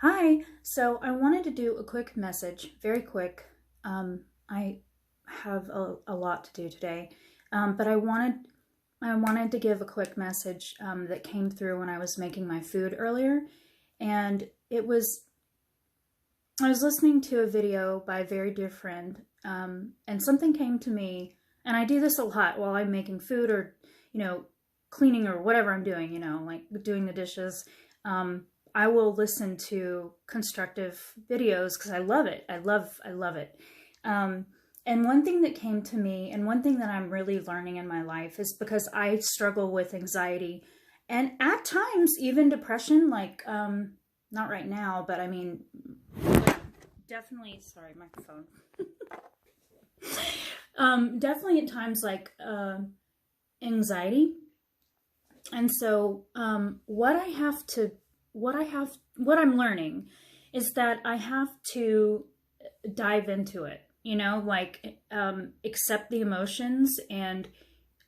Hi, so I wanted to do a quick message, very quick. I have a lot to do today, but I wanted to give a quick message that came through when I was making my food earlier, and I was listening to a video by a very dear friend, and something came to me, and I do this a lot while I'm making food or, cleaning or whatever I'm doing, like doing the dishes. I will listen to constructive videos because I love it. I love it. And one thing that came to me, and one thing that I'm really learning in my life, is because I struggle with anxiety and at times even depression, like, not right now, but I mean, definitely, sorry, microphone. Definitely at times like anxiety. And so what I'm learning is that I have to dive into it, accept the emotions, and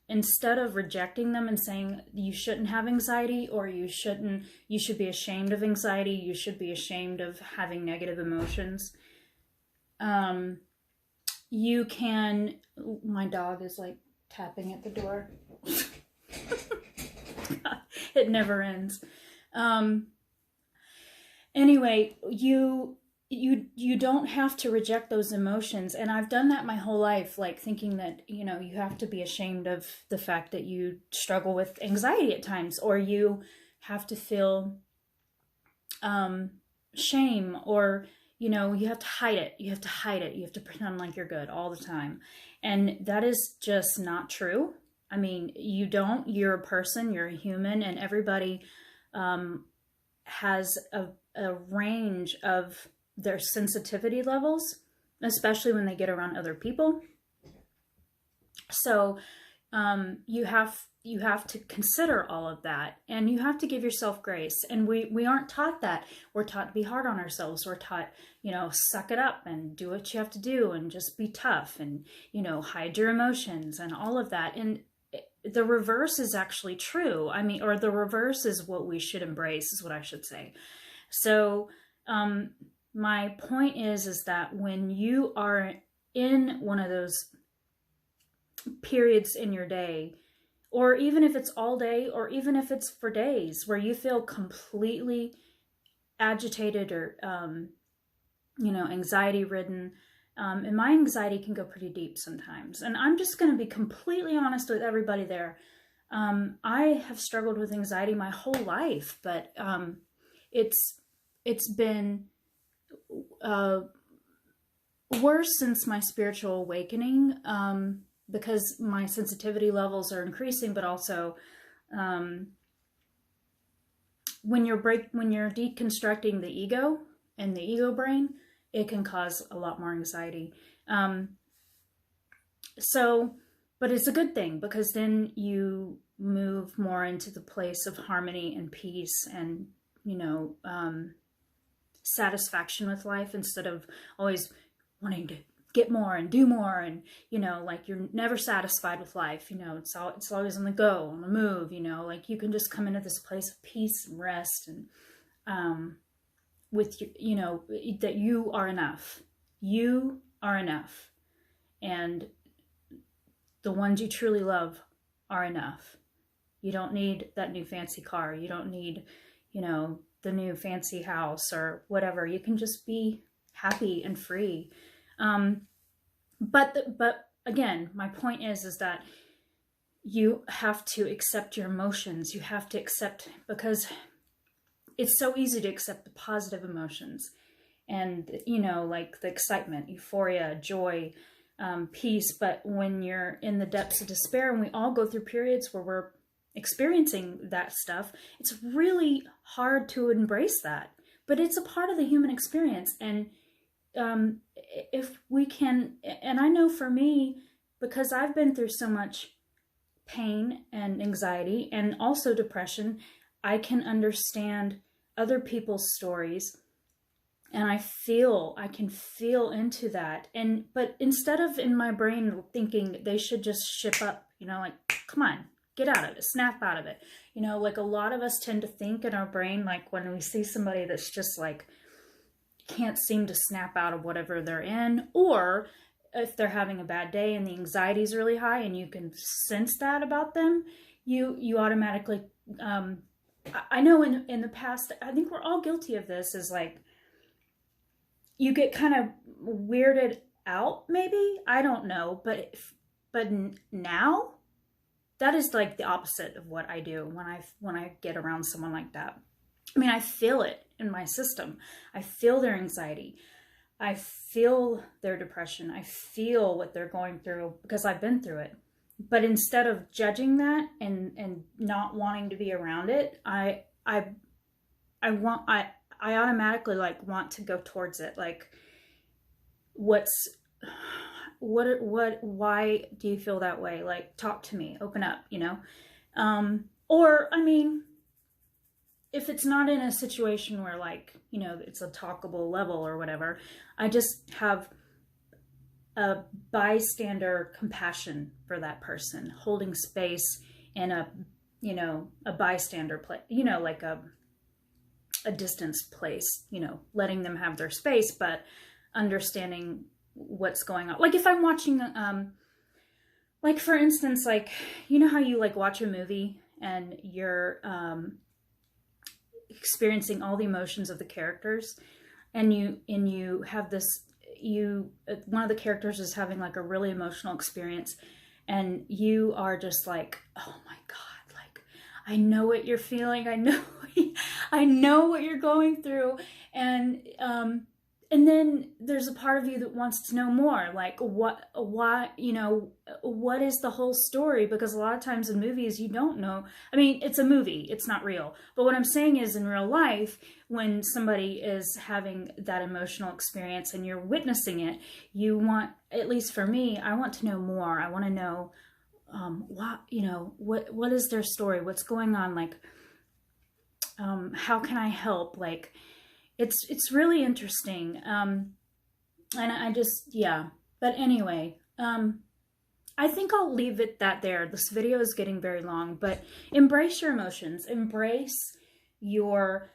instead of rejecting them and saying you shouldn't have anxiety, or you should be ashamed of anxiety, you should be ashamed of having negative emotions. You can, my dog is like tapping at the door. It never ends. Anyway, you don't have to reject those emotions. And I've done that my whole life, like thinking that, you have to be ashamed of the fact that you struggle with anxiety at times, or you have to feel shame, or, you have to hide it. You have to hide it. You have to pretend like you're good all the time. And that is just not true. I mean, you don't. You're a person, you're a human, and everybody has a range of their sensitivity levels, especially when they get around other people. So you have to consider all of that, and you have to give yourself grace. And we aren't taught that. We're taught to be hard on ourselves. We're taught, suck it up and do what you have to do and just be tough and, hide your emotions and all of that. And the reverse is actually true. I mean, or the reverse is what we should embrace, is what I should say. So my point is that when you are in one of those periods in your day, or even if it's all day, or even if it's for days, where you feel completely agitated or, anxiety ridden, and my anxiety can go pretty deep sometimes. And I'm just going to be completely honest with everybody there. I have struggled with anxiety my whole life, but it's been worse since my spiritual awakening, because my sensitivity levels are increasing, but also when you're deconstructing the ego and the ego brain, it can cause a lot more anxiety. But it's a good thing, because then you move more into the place of harmony and peace and, satisfaction with life, instead of always wanting to get more and do more. And, like you're never satisfied with life. It's always on the go, on the move, like you can just come into this place of peace and rest, and, with that you are enough. You are enough. And the ones you truly love are enough. You don't need that new fancy car. You don't need, the new fancy house or whatever. You can just be happy and free. But again, my point is that you have to accept your emotions. You have to accept, because it's so easy to accept the positive emotions, and, like the excitement, euphoria, joy, peace. But when you're in the depths of despair, and we all go through periods where we're experiencing that stuff, it's really hard to embrace that. But it's a part of the human experience. And if we can, and I know for me, because I've been through so much pain and anxiety and also depression, I can understand other people's stories, and I can feel into that. But instead of in my brain thinking they should just ship up, like, come on, get out of it, snap out of it. Like a lot of us tend to think in our brain, like when we see somebody that's just like can't seem to snap out of whatever they're in, or if they're having a bad day and the anxiety is really high and you can sense that about them, you automatically, I know in the past, I think we're all guilty of this, is like, you get kind of weirded out, maybe, I don't know, but now that is like the opposite of what I do when I get around someone like that. I mean, I feel it in my system. I feel their anxiety. I feel their depression. I feel what they're going through because I've been through it. But instead of judging that and not wanting to be around it, I automatically like want to go towards it. Like, why do you feel that way? Like, talk to me, open up, you know? Or, I mean, if it's not in a situation where, like, you know, it's a talkable level or whatever, I just have a bystander compassion for that person, holding space in a, you know, a bystander place, you know, like a distance place, you know, letting them have their space, but understanding what's going on. Like if I'm watching, like for instance, like, you know how you like watch a movie and you're, experiencing all the emotions of the characters, and you have this, one of the characters is having like a really emotional experience, and you are just like, oh my God, like, I know what you're feeling. I know what you're going through. And then there's a part of you that wants to know more, like why, you know, what is the whole story? Because a lot of times in movies, you don't know. I mean, it's a movie, it's not real. But what I'm saying is, in real life, when somebody is having that emotional experience and you're witnessing it, you want, at least for me, I want to know more. I want to know, what is their story? What's going on? Like, how can I help? Like, it's really interesting. And I just, yeah. But anyway, I think I'll leave it there. This video is getting very long, but embrace your emotions. Embrace your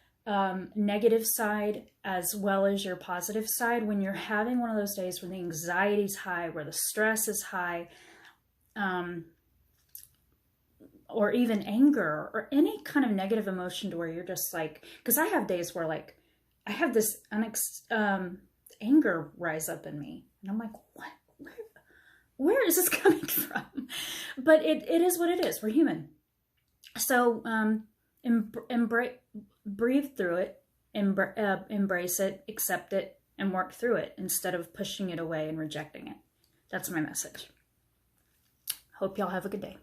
negative side as well as your positive side. When you're having one of those days when the anxiety's high, where the stress is high, or even anger or any kind of negative emotion to where you're just like, because I have days where like, I have this anger rise up in me. And I'm like, what? Where is this coming from? But it is what it is. We're human. So breathe through it, embrace it, accept it, and work through it instead of pushing it away and rejecting it. That's my message. Hope y'all have a good day.